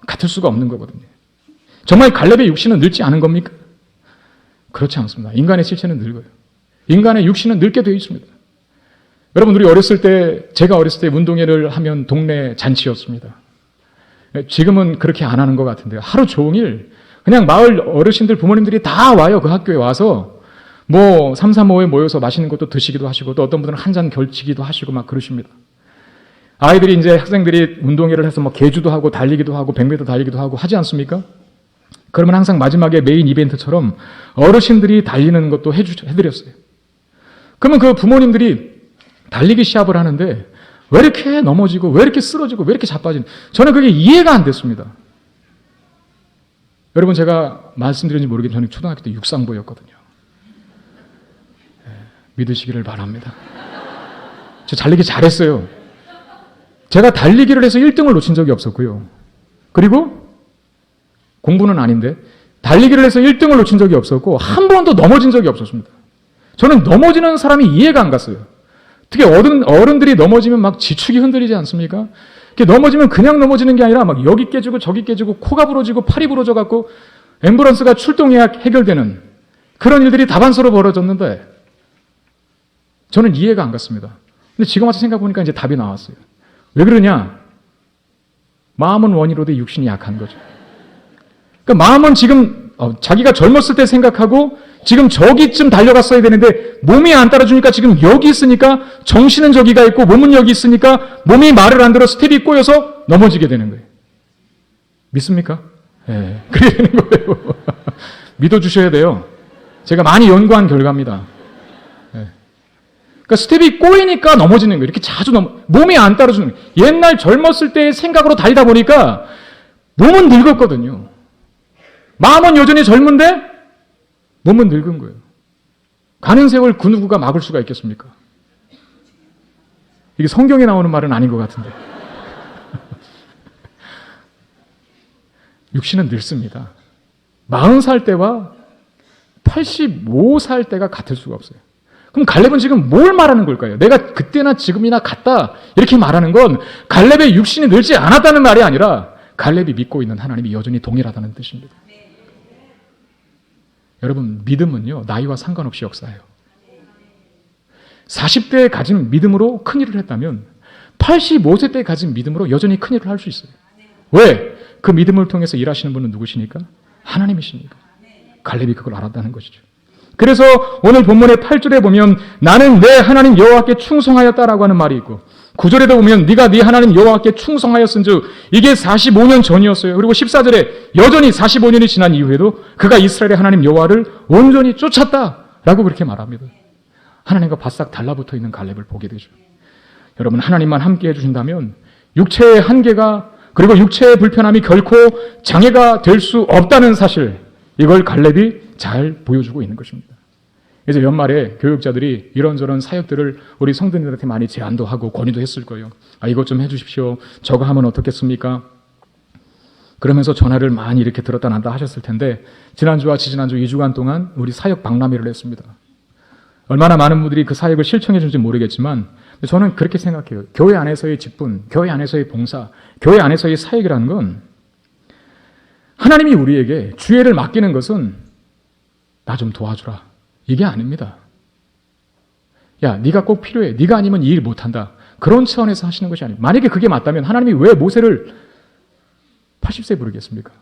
같을 수가 없는 거거든요. 정말 갈렙의 육신은 늙지 않은 겁니까? 그렇지 않습니다. 인간의 실체는 늙어요. 인간의 육신은 늙게 되어 있습니다. 여러분, 우리 어렸을 때, 제가 어렸을 때 운동회를 하면 동네 잔치였습니다. 지금은 그렇게 안 하는 것 같은데요. 하루 종일 그냥 마을 어르신들, 부모님들이 다 와요. 그 학교에 와서 뭐 3, 3, 5에 모여서 맛있는 것도 드시기도 하시고, 또 어떤 분들은 한 잔 결치기도 하시고 막 그러십니다. 아이들이 이제 학생들이 운동회를 해서 뭐 계주도 하고 달리기도 하고 100m 달리기도 하고 하지 않습니까? 그러면 항상 마지막에 메인 이벤트처럼 어르신들이 달리는 것도 해드렸어요. 그러면 그 부모님들이 달리기 시합을 하는데 왜 이렇게 넘어지고 왜 이렇게 쓰러지고 왜 이렇게 자빠지는, 저는 그게 이해가 안 됐습니다. 여러분, 제가 말씀드렸는지 모르겠지만 저는 초등학교 때 육상부였거든요. 믿으시기를 바랍니다. 저 달리기 잘했어요. 제가 달리기를 해서 1등을 놓친 적이 없었고요. 그리고 공부는 아닌데 달리기를 해서 1등을 놓친 적이 없었고 한 번도 넘어진 적이 없었습니다. 저는 넘어지는 사람이 이해가 안 갔어요. 특히 어른들이 넘어지면 막 지축이 흔들리지 않습니까? 넘어지면 그냥 넘어지는 게 아니라 막 여기 깨지고 저기 깨지고 코가 부러지고 팔이 부러져 갖고 앰뷸런스가 출동해야 해결되는 그런 일들이 다반사로 벌어졌는데 저는 이해가 안 갔습니다. 근데 지금 와서 생각해보니까 이제 답이 나왔어요. 왜 그러냐? 마음은 원이로되 육신이 약한 거죠. 그러니까 마음은 지금 자기가 젊었을 때 생각하고 지금 저기쯤 달려갔어야 되는데 몸이 안 따라주니까 지금 여기 있으니까 정신은 저기가 있고 몸은 여기 있으니까 몸이 말을 안 들어 스텝이 꼬여서 넘어지게 되는 거예요. 믿습니까? 네, 그래야 되는 거예요. 믿어주셔야 돼요. 제가 많이 연구한 결과입니다. 네. 그러니까 스텝이 꼬이니까 넘어지는 거예요. 이렇게 자주 몸이 안 따라주는 거예요. 옛날 젊었을 때의 생각으로 달리다 보니까 몸은 늙었거든요. 마음은 여전히 젊은데 몸은 늙은 거예요. 가는 세월 그 누구가 막을 수가 있겠습니까? 이게 성경에 나오는 말은 아닌 것 같은데. 육신은 늙습니다. 40살 때와 85살 때가 같을 수가 없어요. 그럼 갈렙은 지금 뭘 말하는 걸까요? 내가 그때나 지금이나 같다 이렇게 말하는 건 갈렙의 육신이 늙지 않았다는 말이 아니라 갈렙이 믿고 있는 하나님이 여전히 동일하다는 뜻입니다. 여러분, 믿음은요 나이와 상관없이 역사해요. 40대에 가진 믿음으로 큰일을 했다면 85세 때 가진 믿음으로 여전히 큰일을 할 수 있어요. 왜? 그 믿음을 통해서 일하시는 분은 누구시니까? 하나님이시니까. 갈렙이 그걸 알았다는 것이죠. 그래서 오늘 본문의 8절에 보면 나는 내 하나님 여호와께 충성하였다라고 하는 말이 있고 9절에도 보면 네가 네 하나님 여호와께 충성하였은즉 이게 45년 전이었어요. 그리고 14절에 여전히 45년이 지난 이후에도 그가 이스라엘의 하나님 여호와를 온전히 쫓았다라고 그렇게 말합니다. 하나님과 바싹 달라붙어 있는 갈렙을 보게 되죠. 여러분, 하나님만 함께 해주신다면 육체의 한계가 그리고 육체의 불편함이 결코 장애가 될 수 없다는 사실, 이걸 갈렙이 잘 보여주고 있는 것입니다. 이제 연말에 교육자들이 이런저런 사역들을 우리 성도님들한테 많이 제안도 하고 권유도 했을 거예요. 이것 좀 해주십시오. 저거 하면 어떻겠습니까? 그러면서 전화를 많이 이렇게 들었다 놨다 하셨을 텐데 지난주와 지지난주 2주간 동안 우리 사역 박람회를 했습니다. 얼마나 많은 분들이 그 사역을 실천해 준지 모르겠지만 저는 그렇게 생각해요. 교회 안에서의 직분, 교회 안에서의 봉사, 교회 안에서의 사역이라는 건 하나님이 우리에게 주애를 맡기는 것은 나 좀 도와주라 이게 아닙니다. 야, 네가 꼭 필요해. 네가 아니면 이 일 못한다. 그런 차원에서 하시는 것이 아니에요. 만약에 그게 맞다면 하나님이 왜 모세를 80세에 부르겠습니까?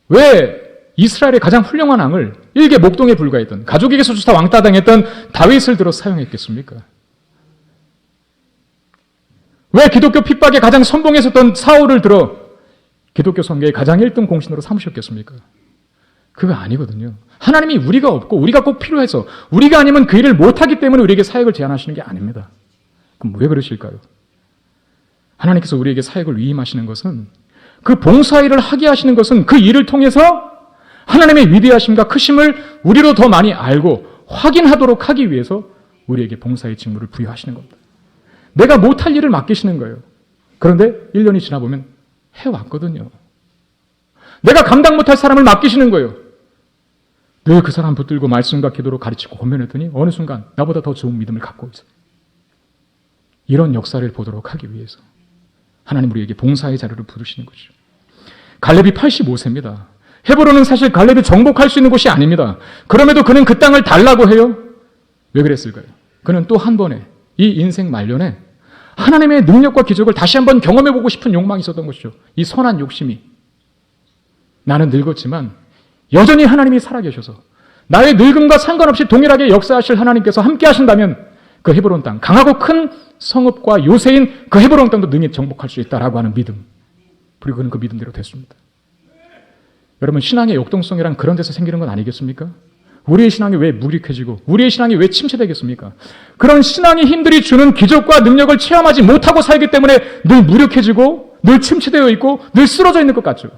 왜 이스라엘의 가장 훌륭한 왕을 일개 목동에 불과했던 가족에게서 쫓아 왕따 당했던 다윗을 들어 사용했겠습니까? 왜 기독교 핍박에 가장 선봉했었던 사울을 들어 기독교 선교의 가장 1등 공신으로 삼으셨겠습니까? 그거 아니거든요. 하나님이 우리가 없고 우리가 꼭 필요해서 우리가 아니면 그 일을 못하기 때문에 우리에게 사역을 제안하시는 게 아닙니다. 그럼 왜 그러실까요? 하나님께서 우리에게 사역을 위임하시는 것은 그 봉사일을 하게 하시는 것은 그 일을 통해서 하나님의 위대하심과 크심을 우리로 더 많이 알고 확인하도록 하기 위해서 우리에게 봉사의 직무를 부여하시는 겁니다. 내가 못할 일을 맡기시는 거예요. 그런데 1년이 지나보면 해왔거든요. 내가 감당 못할 사람을 맡기시는 거예요. 늘 그 사람 붙들고 말씀과 기도로 가르치고 권면했더니 어느 순간 나보다 더 좋은 믿음을 갖고 있어요. 이런 역사를 보도록 하기 위해서 하나님 우리에게 봉사의 자료를 부르시는 거죠. 갈렙이 85세입니다. 헤브론은 사실 갈렙이 정복할 수 있는 곳이 아닙니다. 그럼에도 그는 그 땅을 달라고 해요. 왜 그랬을까요? 그는 또 한 번에 이 인생 말년에 하나님의 능력과 기적을 다시 한번 경험해보고 싶은 욕망이 있었던 것이죠. 이 선한 욕심이. 나는 늙었지만 여전히 하나님이 살아계셔서 나의 늙음과 상관없이 동일하게 역사하실 하나님께서 함께 하신다면 그 헤브론 땅, 강하고 큰 성읍과 요새인 그 헤브론 땅도 능히 정복할 수 있다라고 하는 믿음. 그리고 그는 그 믿음대로 됐습니다. 여러분, 신앙의 역동성이란 그런 데서 생기는 건 아니겠습니까? 우리의 신앙이 왜 무력해지고 우리의 신앙이 왜 침체되겠습니까? 그런 신앙의 힘들이 주는 기적과 능력을 체험하지 못하고 살기 때문에 늘 무력해지고 늘 침체되어 있고 늘 쓰러져 있는 것 같죠.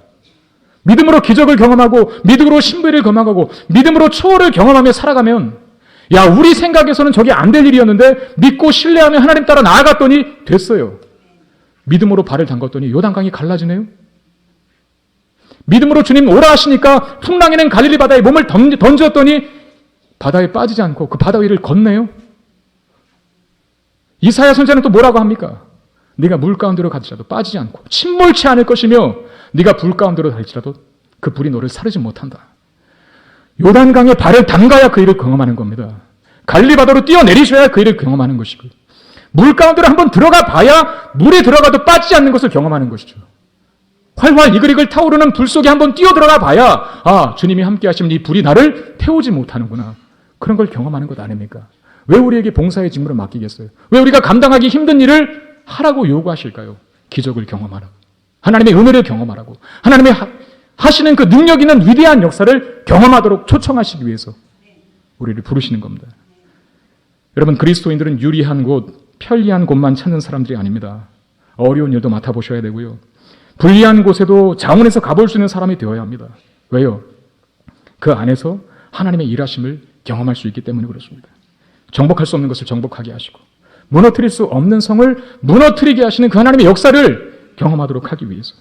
믿음으로 기적을 경험하고 믿음으로 신비를 경험하고 믿음으로 초월을 경험하며 살아가면 야, 우리 생각에서는 저게 안 될 일이었는데 믿고 신뢰하며 하나님 따라 나아갔더니 됐어요. 믿음으로 발을 담갔더니 요단강이 갈라지네요. 믿음으로 주님 오라 하시니까 풍랑이는 갈릴리 바다에 몸을 던졌더니 바다에 빠지지 않고 그 바다 위를 걷네요. 이사야 선지자는 또 뭐라고 합니까? 네가 물 가운데로 가더라도 빠지지 않고 침몰치 않을 것이며 네가 불 가운데로 갈지라도 그 불이 너를 사르지 못한다. 요단강에 발을 담가야 그 일을 경험하는 겁니다. 갈릴리 바다로 뛰어내리셔야 그 일을 경험하는 것이고 물 가운데로 한번 들어가 봐야 물에 들어가도 빠지지 않는 것을 경험하는 것이죠. 활활 이글이글 타오르는 불 속에 한번 뛰어 들어가 봐야 아, 주님이 함께 하시면 이 불이 나를 태우지 못하는구나. 그런 걸 경험하는 것 아닙니까? 왜 우리에게 봉사의 직무를 맡기겠어요? 왜 우리가 감당하기 힘든 일을 하라고 요구하실까요? 기적을 경험하라고. 하나님의 은혜를 경험하라고. 하나님의 하시는 그 능력 있는 위대한 역사를 경험하도록 초청하시기 위해서 우리를 부르시는 겁니다. 여러분, 그리스도인들은 유리한 곳, 편리한 곳만 찾는 사람들이 아닙니다. 어려운 일도 맡아보셔야 되고요. 불리한 곳에도 자원해서 가볼 수 있는 사람이 되어야 합니다. 왜요? 그 안에서 하나님의 일하심을 경험할 수 있기 때문에 그렇습니다. 정복할 수 없는 것을 정복하게 하시고 무너뜨릴 수 없는 성을 무너뜨리게 하시는 그 하나님의 역사를 경험하도록 하기 위해서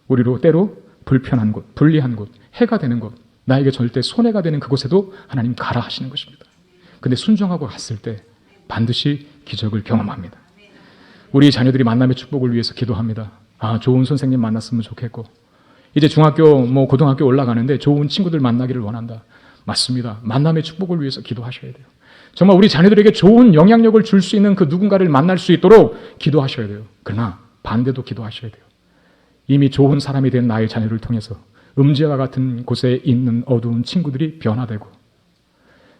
우리로 때로 불편한 곳, 불리한 곳, 해가 되는 곳, 나에게 절대 손해가 되는 그곳에도 하나님 가라 하시는 것입니다. 근데 순종하고 갔을 때 반드시 기적을 경험합니다. 우리 자녀들이 만남의 축복을 위해서 기도합니다. 아, 좋은 선생님 만났으면 좋겠고 이제 중학교, 고등학교 올라가는데 좋은 친구들 만나기를 원한다. 맞습니다. 만남의 축복을 위해서 기도하셔야 돼요. 정말 우리 자녀들에게 좋은 영향력을 줄 수 있는 그 누군가를 만날 수 있도록 기도하셔야 돼요. 그러나 반대도 기도하셔야 돼요. 이미 좋은 사람이 된 나의 자녀를 통해서 음지와 같은 곳에 있는 어두운 친구들이 변화되고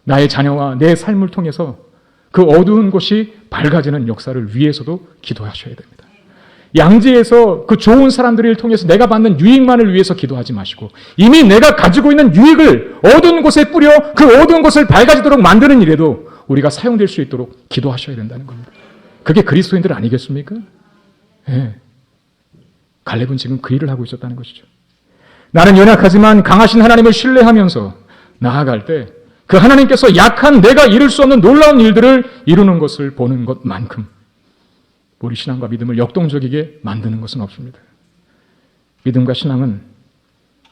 나의 자녀와 내 삶을 통해서 그 어두운 곳이 밝아지는 역사를 위해서도 기도하셔야 됩니다. 양지에서 그 좋은 사람들을 통해서 내가 받는 유익만을 위해서 기도하지 마시고 이미 내가 가지고 있는 유익을 어두운 곳에 뿌려 그 어두운 곳을 밝아지도록 만드는 일에도 우리가 사용될 수 있도록 기도하셔야 된다는 겁니다. 그게 그리스도인들 아니겠습니까? 네. 갈렙은 지금 그 일을 하고 있었다는 것이죠. 나는 연약하지만 강하신 하나님을 신뢰하면서 나아갈 때 그 하나님께서 약한 내가 이룰 수 없는 놀라운 일들을 이루는 것을 보는 것만큼 우리 신앙과 믿음을 역동적이게 만드는 것은 없습니다. 믿음과 신앙은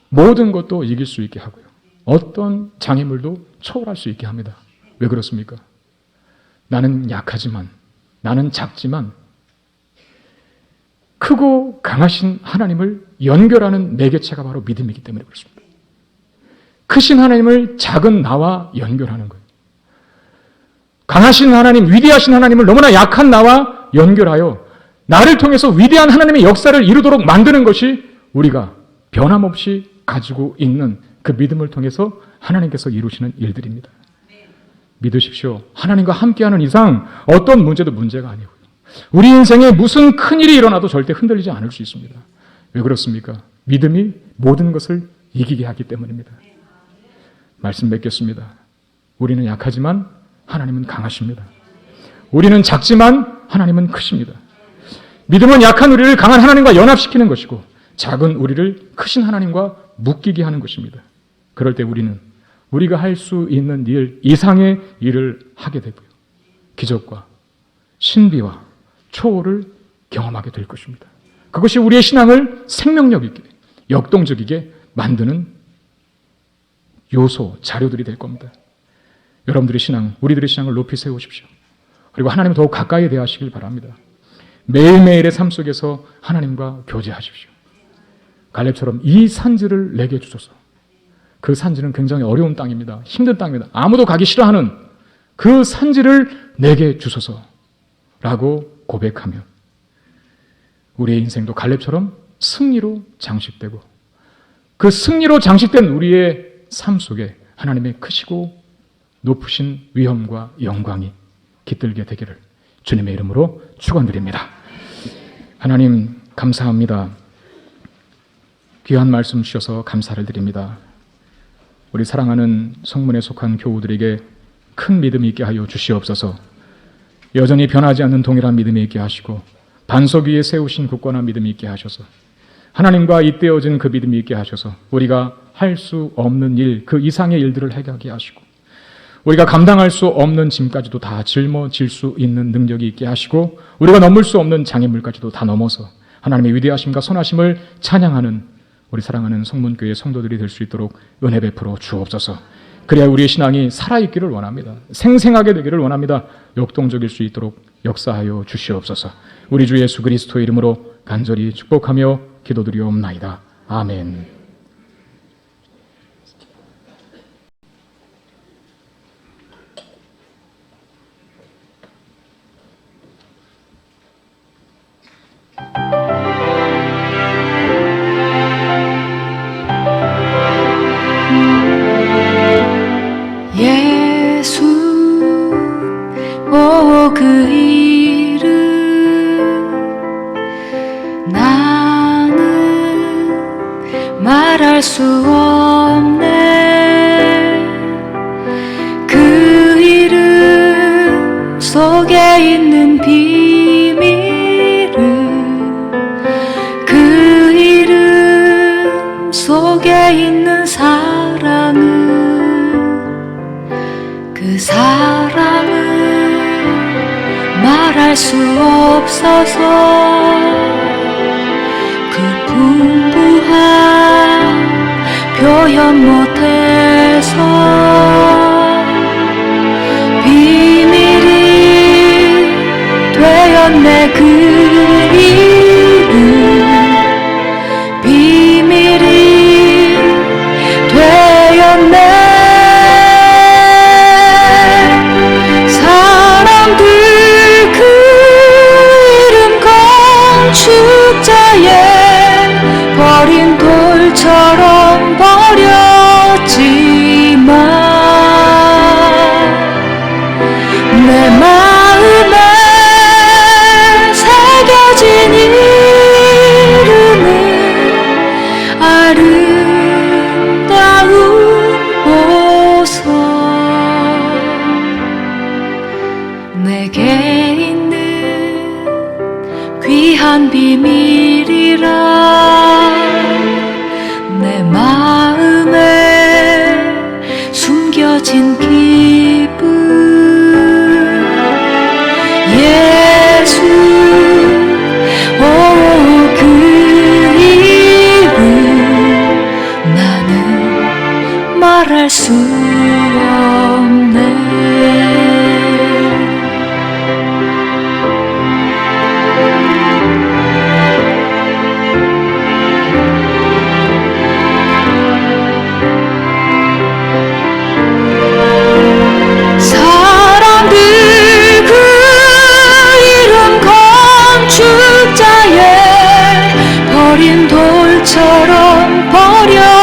모든 것도 이길 수 있게 하고요. 어떤 장애물도 초월할 수 있게 합니다. 왜 그렇습니까? 나는 약하지만, 나는 작지만 크고 강하신 하나님을 연결하는 매개체가 바로 믿음이기 때문에 그렇습니다. 크신 하나님을 작은 나와 연결하는 거예요. 강하신 하나님, 위대하신 하나님을 너무나 약한 나와 연결하여 나를 통해서 위대한 하나님의 역사를 이루도록 만드는 것이 우리가 변함없이 가지고 있는 그 믿음을 통해서 하나님께서 이루시는 일들입니다. 믿으십시오. 하나님과 함께하는 이상 어떤 문제도 문제가 아니고요. 우리 인생에 무슨 큰일이 일어나도 절대 흔들리지 않을 수 있습니다. 왜 그렇습니까? 믿음이 모든 것을 이기게 하기 때문입니다. 말씀 맺겠습니다. 우리는 약하지만 하나님은 강하십니다. 우리는 작지만 하나님은 크십니다. 믿음은 약한 우리를 강한 하나님과 연합시키는 것이고 작은 우리를 크신 하나님과 묶이게 하는 것입니다. 그럴 때 우리는 우리가 할 수 있는 일 이상의 일을 하게 되고요. 기적과 신비와 초월을 경험하게 될 것입니다. 그것이 우리의 신앙을 생명력 있게 역동적이게 만드는 요소, 자료들이 될 겁니다. 여러분들의 신앙, 우리들의 신앙을 높이 세우십시오. 그리고 하나님을 더욱 가까이 대하시길 바랍니다. 매일매일의 삶 속에서 하나님과 교제하십시오. 갈렙처럼 이 산지를 내게 주소서. 그 산지는 굉장히 어려운 땅입니다. 힘든 땅입니다. 아무도 가기 싫어하는 그 산지를 내게 주소서 라고 고백하며 우리의 인생도 갈렙처럼 승리로 장식되고 그 승리로 장식된 우리의 삶 속에 하나님의 크시고 높으신 위엄과 영광이 깃들게 되기를 주님의 이름으로 축원드립니다. 하나님 감사합니다. 귀한 말씀 주셔서 감사를 드립니다. 우리 사랑하는 성문에 속한 교우들에게 큰 믿음이 있게 하여 주시옵소서. 여전히 변하지 않는 동일한 믿음이 있게 하시고 반석 위에 세우신 굳건한 믿음이 있게 하셔서 하나님과 잇대어진 그 믿음이 있게 하셔서 우리가 할 수 없는 일, 그 이상의 일들을 해결하게 하시고 우리가 감당할 수 없는 짐까지도 다 짊어질 수 있는 능력이 있게 하시고 우리가 넘을 수 없는 장애물까지도 다 넘어서 하나님의 위대하심과 선하심을 찬양하는 우리 사랑하는 성문교회 성도들이 될 수 있도록 은혜 베풀어 주옵소서. 그래야 우리의 신앙이 살아있기를 원합니다. 생생하게 되기를 원합니다. 역동적일 수 있도록 역사하여 주시옵소서. 우리 주 예수 그리스도의 이름으로 간절히 축복하며 기도드리옵나이다. 아멘. 예수 오 그 이름 나는 말할 수 없네. 그 이름 속에 있는 비밀을 그 이름 속에 있는 사랑을 그 사랑을 말할 수 없어서 그 풍부한 표현 못해서 비밀이 되었네. 그 이름 비밀이 되었네. 축자에 버린 돌처럼 버렸지만 내 마음에 새겨진 이름은 아름다운 보석. 내게 있는 귀한 비밀이라 내 마음에 숨겨진 기쁨. 예수 오 그 이름 나는 말할 수 없네. 버린 돌처럼 버렸지만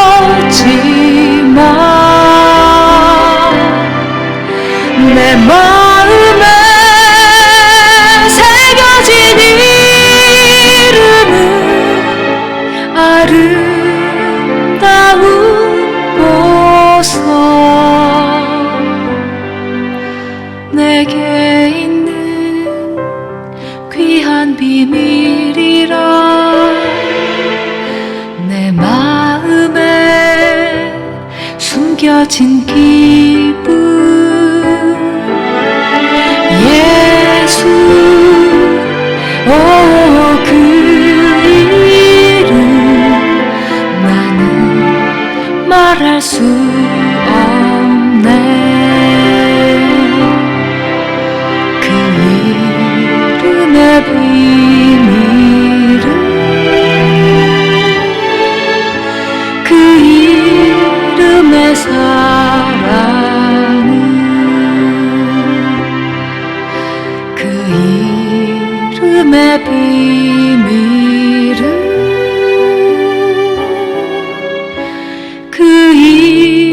내 마음에 새겨진 이름은 아름다운 보석. 내게 있는 귀한 비밀이라 내 마음에 숨겨진 기쁨. 예수 오 그 이름 나는 말할 수 없네. 그 이름의 비밀은 이름의 비밀은 그 이름의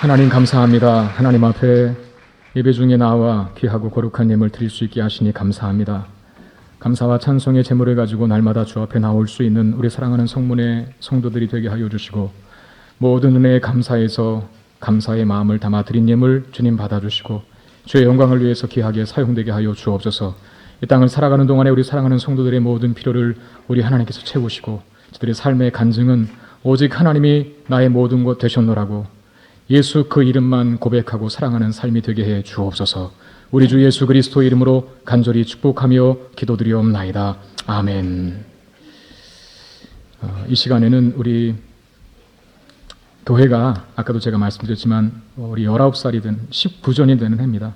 하나님 감사합니다. 하나님 앞에 예배 중에 나와 귀하고 거룩한 예물 드릴 수 있게 하시니 감사합니다. 감사와 찬송의 제물을 가지고 날마다 주 앞에 나올 수 있는 우리 사랑하는 성문의 성도들이 되게 하여 주시고, 모든 은혜에 감사해서 감사의 마음을 담아 드린 예물 주님 받아주시고 주의 영광을 위해서 귀하게 사용되게 하여 주옵소서. 이 땅을 살아가는 동안에 우리 사랑하는 성도들의 모든 필요를 우리 하나님께서 채우시고, 저들의 삶의 간증은 오직 하나님이 나의 모든 것 되셨노라고 예수 그 이름만 고백하고 사랑하는 삶이 되게 해 주옵소서. 우리 주 예수 그리스도 이름으로 간절히 축복하며 기도드리옵나이다. 아멘. 이 시간에는 우리 교회가 아까도 제가 말씀드렸지만 우리 19살이 된 19전이 되는 해입니다.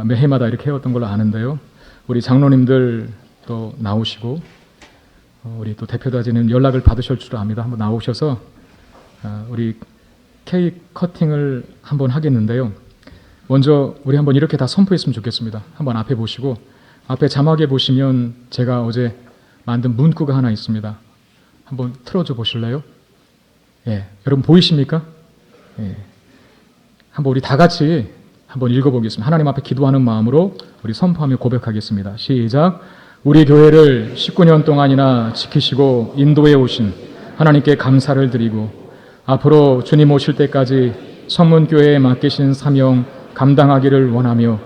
매해마다 이렇게 해왔던 걸로 아는데요. 우리 장로님들 또 나오시고 우리 또 대표단지는 연락을 받으실 줄 압니다. 한번 나오셔서 우리 케이크 커팅을 한번 하겠는데요. 먼저 우리 한번 이렇게 다 선포했으면 좋겠습니다. 한번 앞에 보시고, 앞에 자막에 보시면 제가 어제 만든 문구가 하나 있습니다. 한번 틀어줘 보실래요? 예, 여러분 보이십니까? 예. 한번 우리 다 같이 한번 읽어보겠습니다. 하나님 앞에 기도하는 마음으로 우리 선포하며 고백하겠습니다. 시작. 우리 교회를 19년 동안이나 지키시고 인도해 오신 하나님께 감사를 드리고, 앞으로 주님 오실 때까지 성문교회에 맡기신 사명 감당하기를 원하며,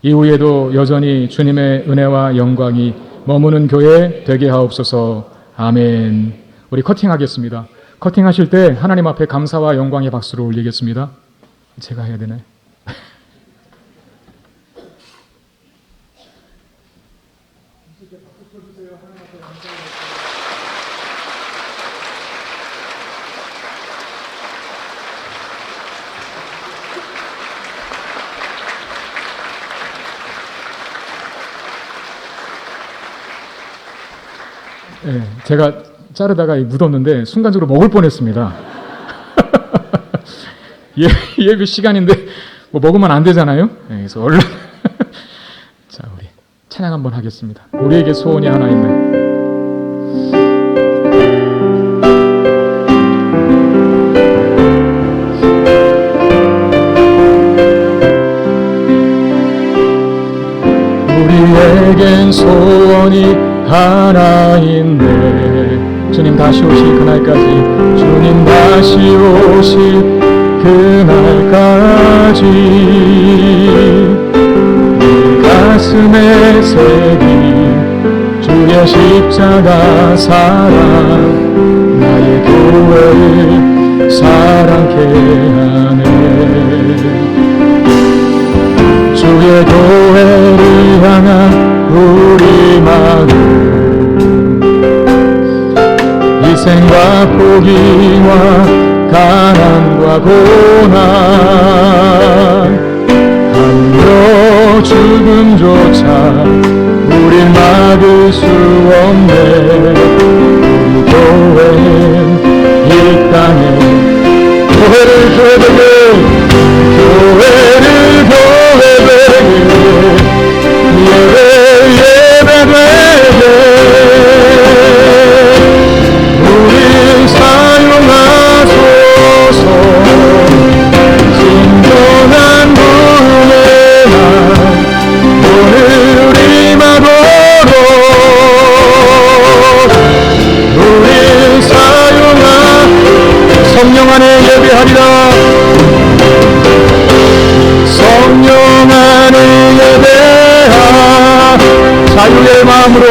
이후에도 여전히 주님의 은혜와 영광이 머무는 교회 되게 하옵소서. 아멘. 우리 커팅하겠습니다. 커팅하실 때 하나님 앞에 감사와 영광의 박수를 올리겠습니다. 제가 해야 되나요? 네, 제가 자르다가 묻었는데 순간적으로 먹을 뻔했습니다. 예배 시간인데 뭐 먹으면 안 되잖아요. 네, 그래서 얼른 자, 우리 찬양 한번 하겠습니다. 우리에게 소원이 하나 있네. 우리에겐 소원이 하나 있네. 주님 다시 오실 그날까지, 주님 다시 오실 그날까지 내 가슴에 새긴 주의 십자가 사랑, 나의 교회를 사랑케 하네. 주의 교회를 향한 우리 마음, 희생과 포기와 가난과 고난, 하며 죽음조차 우릴 막을 수 없네. 우리 교회는 이 땅에 교회를 예배되게 우리 사용하소서. 진정한 은혜만 오늘 임하도록 우리 성령 안에 예배하리라. 성령 안에 예배하 자유의 마음으로